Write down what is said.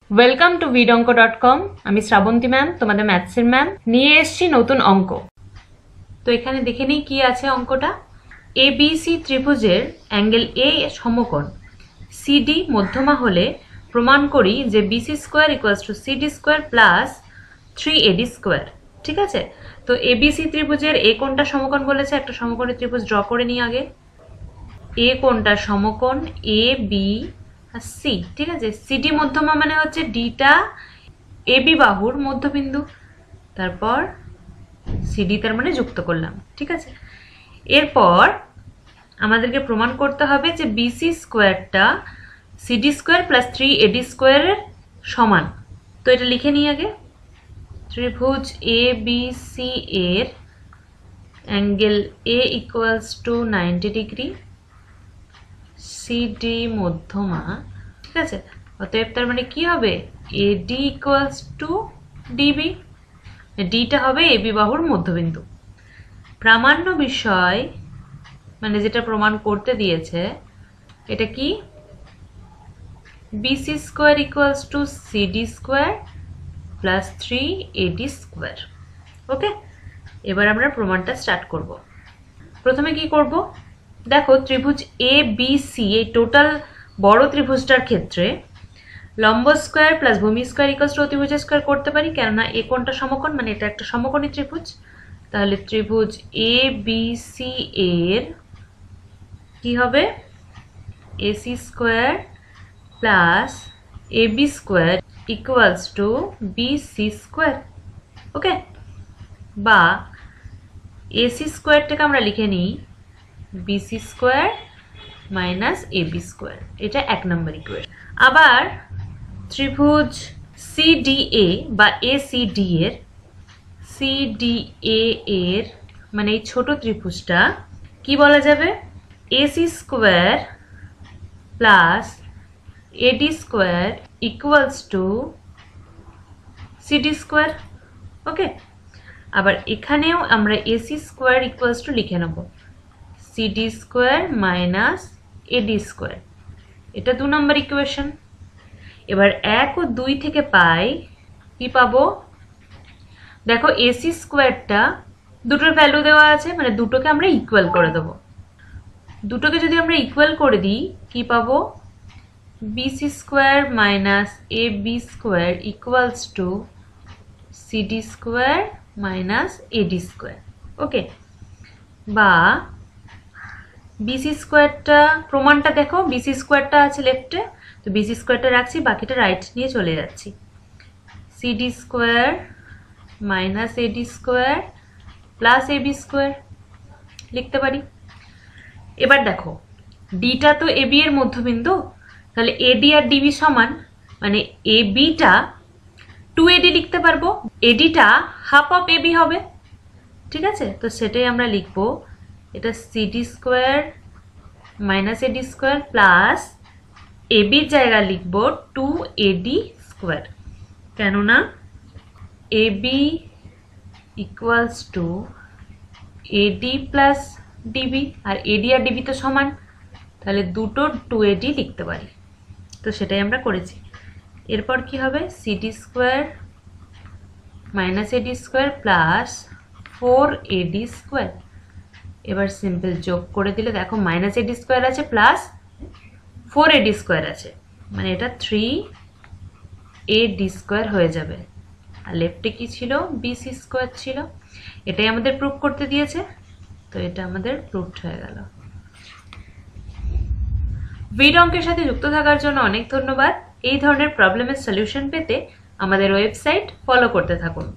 Welcome to vidonko.com। আমি Srabanti ma'am, তোমাদের ম্যাথসের ma'am. নিয়ে এসেছি নতুন অঙ্ক। তো এখানে দেখে নিই কি আছে অঙ্কটা। ABC ত্রিভুজের অ্যাঙ্গেল A সমকোণ CD মধ্যমা হলে প্রমাণ করি যে BC square equals to CD square plus 3AD square. ঠিক আছে, তো ABC ত্রিভুজের A কোণটা সমকোণ বলেছে, একটা সমকোণী ত্রিভুজ ড্র করে নিই আগে। A কোণটা সমকোণ AB আর C। ঠিক আছে, CD মধ্যমা মানে হচ্ছে ডিটা AB বাহুর মধ্যবিন্দু, তারপর CD তার মানে যুক্ত করলাম। ঠিক আছে, এরপর আমাদেরকে প্রমাণ করতে হবে যে BC স্কোয়ারটা CD স্কোয়ার প্লাস 3AD স্কোয়ারের সমান। তো এটা লিখে নিই আগে। ত্রিভুজ ABC এর angle A equals to 90 degree, CD মধ্যমা। ঠিক আছে, অতএব তার মানে কি হবে AD ইকুয়ালস টু DB। ডিটা হবে AB বাহুর মধ্যবিন্দু। প্রামাণ্য বিষয় মানে যেটা প্রমাণ করতে দিয়েছে এটা কি, BC square equals to CD square plus 3AD square. Okay, এবার আমরা প্রমাণটা স্টার্ট করব। প্রথমে কি করব, দেখো ত্রিভুজ ABC এই টোটাল বড় ত্রিভুজটার ক্ষেত্রে লম্ব স্কোয়ার প্লাস ভূমি স্কোয়ার ইকুয়ালস টু অতিভুজ স্কোয়ার করতে পারি, কেননা এ কোণটা সমকোণ, মানে এটা একটা সমকোণী ত্রিভুজ। তাহলে ত্রিভুজ ABC এর কি হবে, AC square plus AB square equals to BC square. Okay, বা AC স্কোয়ারটাকে আমরা লিখে নিই BC square minus AB square. এটা 1 নম্বর ইকুয়েশন। আবার ত্রিভুজ CDA বা CDA এর মানে এই ছোট ত্রিভুজটা কি বলা যাবে, AC square plus AD square equals to CD square. Okay, আবার এখানেও আমরা AC স্কোয়ার ইকুয়ালস টু লিখে নেব CD square minus AD square. এটা 2 নম্বর ইকুয়েশন। এবার 1 ও 2 থেকে পাই কি পাবো, দেখো AC স্কোয়ারটা দুটোর ভ্যালু দেওয়া আছে, মানে দুটোকে আমরা ইকুয়াল করে দেবো। দুটোকে যদি আমরা ইকুয়াল করে দিই কি পাবো, BC square minus AB square equals to CD square minus AD square. Okay, বা BC স্কোয়ারটা প্রমাণটা দেখো, BC স্কোয়ারটা আছে লেফটে, তো BC স্কোয়ারটা রাখছি, বাকিটা রাইট নিয়ে চলে যাচ্ছি। CD square minus AD square plus AB square লিখতে পারি। এবার দেখো ডিটা তো AB এর মধ্যবিন্দু, তাহলে AD আর DB সমান, মানে ABটা 2AD লিখতে পারবো, ADটা হাফ অফ AB হবে। ঠিক আছে, তো সেটাই আমরা লিখবো, এটা CD square minus AD square plus ABর জায়গায় লিখবো 2AD স্কোয়ার, কেননা AB equals to AD plus DB, আর AD আর DB তো সমান, তাহলে দুটো 2AD লিখতে পারি। তো সেটাই আমরা করেছি। এরপর কি হবে, CD square minus AD square plus 4AD square. এবার সিম্পল যোগ করে দিলে দেখো মাইনাস AD স্কোয়ার আছে প্লাস 4AD স্কোয়ার আছে, মানে এটা 3AD স্কোয়ার হয়ে যাবে। আর লেফটে কি ছিল, BC স্কোয়ার ছিল। এটাই আমাদের প্রুফ করতে দিয়েছে, তো এটা আমাদের প্রুফড হয়ে গেল। ভিড অঙ্কের সাথে যুক্ত থাকার জন্য অনেক ধন্যবাদ। এই ধরনের প্রবলেমের সলিউশন পেতে আমাদের ওয়েবসাইট ফলো করতে থাকুন।